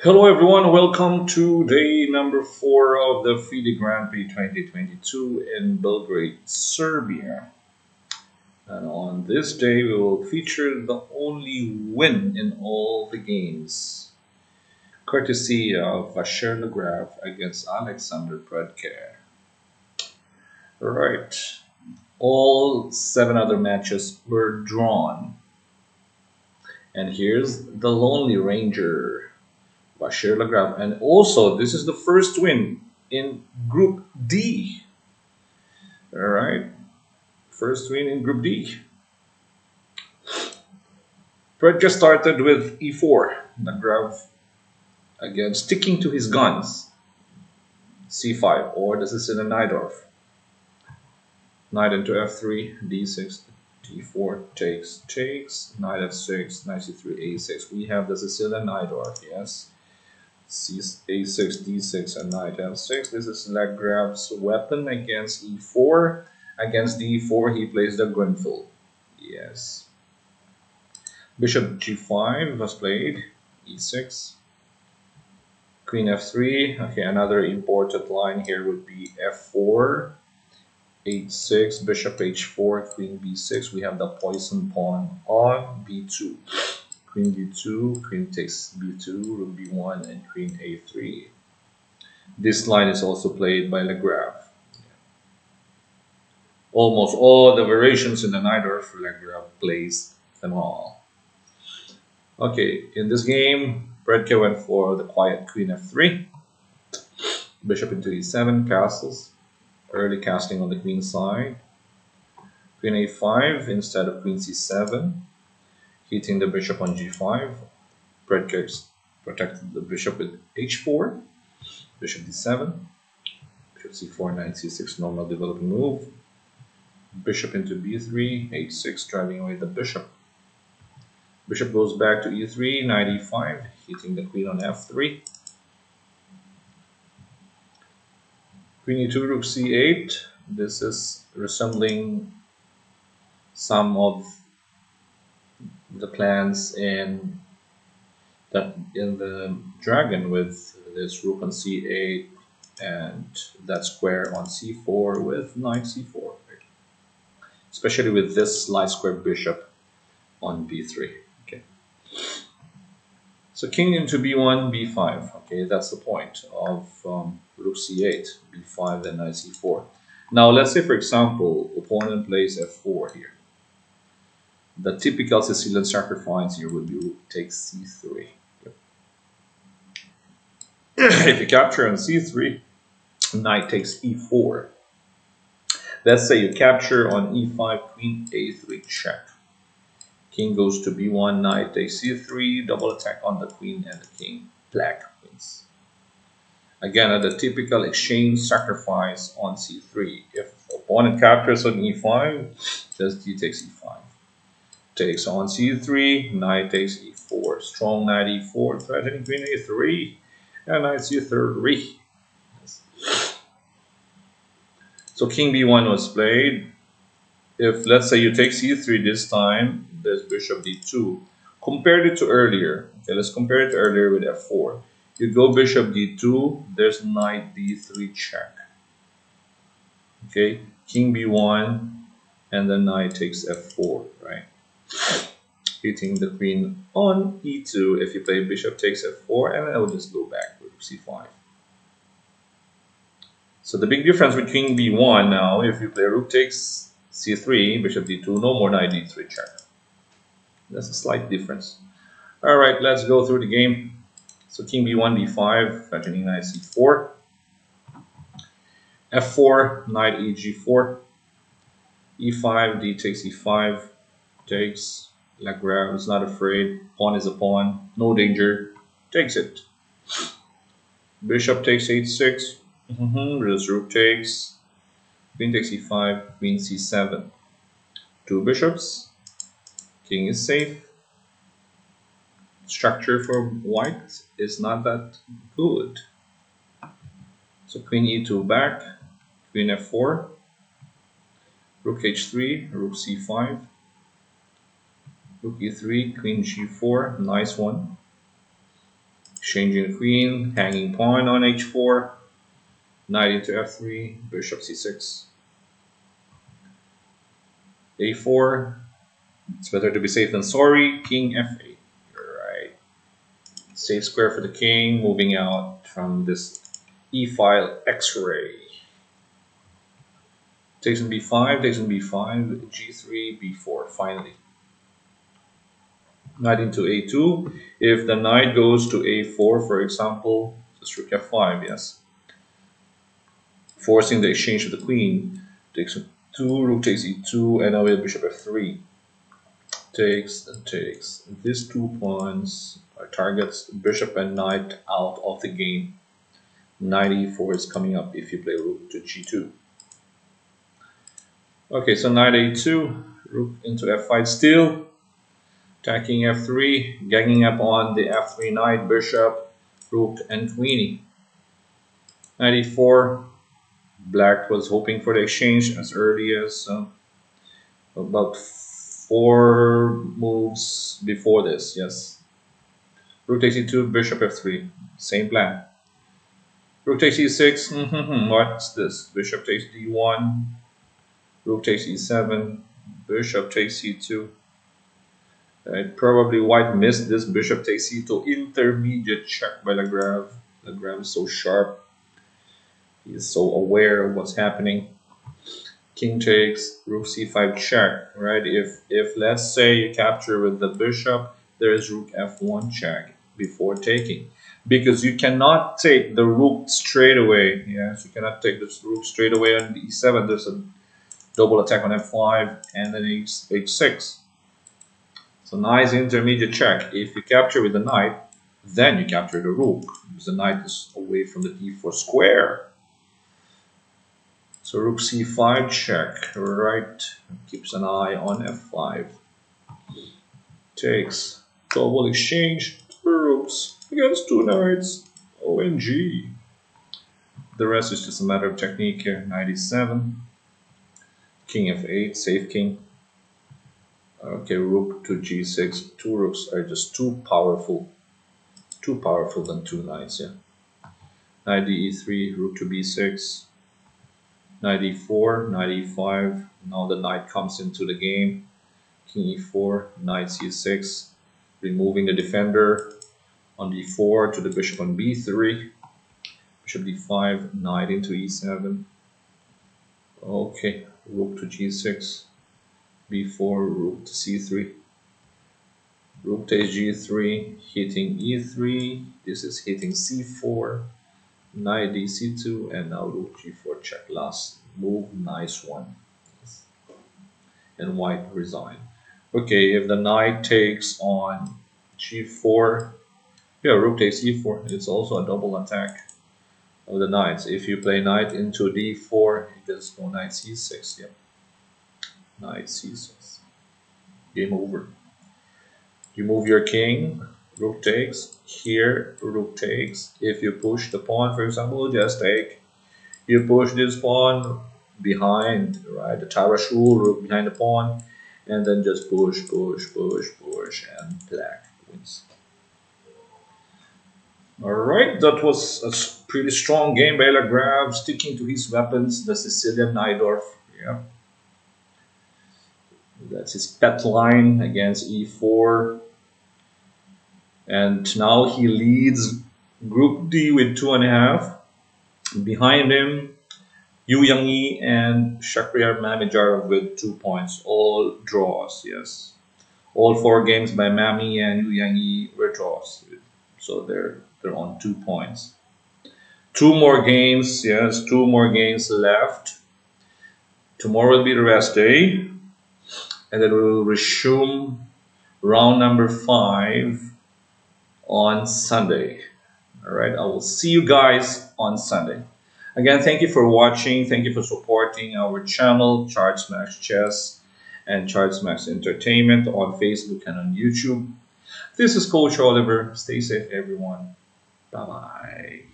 Hello everyone, welcome to day number 4 of the FIDE Grand Prix 2022 in Belgrade, Serbia. And on this day we will feature the only win in all the games, courtesy of Vachier-Lagrave against Alexander Predke. Alright, all 7 other matches were drawn. And here's the Lonely Ranger. Vachier-Lagrave, and also this is the first win in Group D. All right, first win in Group D. Fred just started with E4. Lagrave again sticking to his guns. C5 or the Sicilian Najdorf. Knight into F3, D6, D4 takes, Knight F6, Knight C3, A6. We have the Sicilian Najdorf, yes. A6, D6, and Knight F6. This is Lagrave's weapon against E4. Against D4, he plays the Grunfeld. Yes. Bishop G5 was played. E6. Queen F3. Okay, another important line here would be F4. H6, Bishop H4, Queen B6. We have the poison pawn on B2. Queen D2, Queen takes B2, Rook B1, and Queen A3. This line is also played by Lagrave. Almost all the variations in the Najdorf, Lagrave plays them all. Okay, in this game, Predke went for the quiet Queen F3, Bishop into E7, castles, early casting on the Queen side, Queen A5 instead of Queen C7. Hitting the bishop on G5, Predke protected the bishop with H4, Bishop D7, Bishop C4, Knight C6, normal developing move, Bishop into B3, H6, driving away the bishop. Bishop goes back to E3, Knight E5, hitting the Queen on F3, Queen E2, Rook C8. This is resembling some of the plans in the dragon with this rook on c8 and that square on c4 with knight c4, especially with this light square bishop on b3. Okay, so king into b1, b5. Okay, that's the point of rook c8, b5, then knight c4. Now let's say, for example, opponent plays f4 here. The typical Sicilian sacrifice here would be rook takes c3. If you capture on c3, knight takes e4. Let's say you capture on e5, queen a3 check. King goes to b1, knight takes c3, double attack on the queen and the king, black queens. Again, at the typical exchange sacrifice on c3. If opponent captures on e5, just d takes e5. Takes on c3, knight takes e4, strong knight e4, threatening queen a3, and knight c3. So king b1 was played. If let's say you take c3 this time, there's bishop d2. Compared it to earlier. Okay, let's compare it to earlier with f4. You go bishop d2, there's knight d3 check. Okay, king b1, and then knight takes f4, right? Hitting the queen on e2. If you play bishop takes f4, and then I will just go back with c5. So the big difference with king b1 now, if you play rook takes c3, bishop d2, no more knight d3 check. That's a slight difference. All right, let's go through the game. So king b1, b5, threatening knight c4, f4, knight eg4, e5, d takes e5, takes. Lagrave is not afraid. Pawn is a pawn. No danger. Takes it. Bishop takes h6. This rook takes. Queen takes e5. Queen c7. Two bishops. King is safe. Structure for white is not that good. So queen e2 back. Queen f4. Rook h3. Rook c5. Rook e3, queen g4, nice one. Exchanging the queen, hanging pawn on h4, knight into f3, bishop c6, a4. It's better to be safe than sorry. King f8. Right. Safe square for the king. Moving out from this e-file X-ray. Takes on b5, takes on b5, g3, b4. Finally. Knight into a2. If the knight goes to a4, for example, just rook f5, yes. Forcing the exchange of the queen. Takes on 2, rook takes e2, and now we have bishop f3. Takes and takes. These 2 pawns are targets, bishop and knight out of the game. Knight e4 is coming up if you play rook to g2. Okay, so knight a2, rook into f5 still. Attacking f3, ganging up on the f3 knight, bishop, rook, and queenie. Knight e4, black was hoping for the exchange as early as about 4 moves before this, yes. Rook takes e2, bishop f3, same plan. Rook takes e6, what's this? Bishop takes d1, rook takes e7, bishop takes e2. Probably white missed this bishop takes e2, intermediate check by Lagrave. Lagrave is so sharp. He is so aware of what's happening. King takes, rook c5 check, right? If let's say you capture with the bishop, there is rook f1 check before taking. Because you cannot take the rook straight away. Yes, you cannot take the rook straight away on the e7. There's a double attack on f5 and then h6. So nice intermediate check. If you capture with the knight, then you capture the rook, because the knight is away from the d4 square. So rook c5 check, right? Keeps an eye on f5. Takes. Double exchange. 2 rooks against 2 knights. OMG. The rest is just a matter of technique here. Knight e7. King f8, safe king. Okay, rook to g6. 2 rooks are just too powerful. Too powerful than 2 knights, yeah. Knight e3, rook to b6. Knight e4, knight e5. Now the knight comes into the game. King e4, knight c6. Removing the defender on d4 to the bishop on b3. Bishop d5, knight into e7. Okay, rook to g6. b4, rook to c3. Rook takes g3, hitting e3. This is hitting c4. Knight dc2, and now rook g4 check. Last move, nice one. And white resign. Okay, if the knight takes on g4, yeah, rook takes e4. It's also a double attack of the knights. If you play knight into d4, you just go knight c6. Yep, knight c6. Game over. You move your king. Rook takes. Here, rook takes. If you push the pawn, for example, just take. You push this pawn behind, right? The Tarash rule, rook behind the pawn, and then just push, push, push, push, and black wins. Alright, that was a pretty strong game by Lagrave, sticking to his weapons, the Sicilian Najdorf. Yeah. That's his pet line against e4. And now he leads Group D with 2.5. Behind him, Yu Yang-yi and Shakhriyar Mamijarov with 2 points. All draws, yes. All 4 games by Mami and Yu Yang-yi were draws. So they're on 2 points. 2 more games, yes, 2 more games left. Tomorrow will be the rest day. And then we will resume round number 5 on Sunday. All right, I will see you guys on Sunday. Again, thank you for watching. Thank you for supporting our channel, Charts Max Chess and Charts Max Entertainment on Facebook and on YouTube. This is Coach Oliver. Stay safe, everyone. Bye-bye.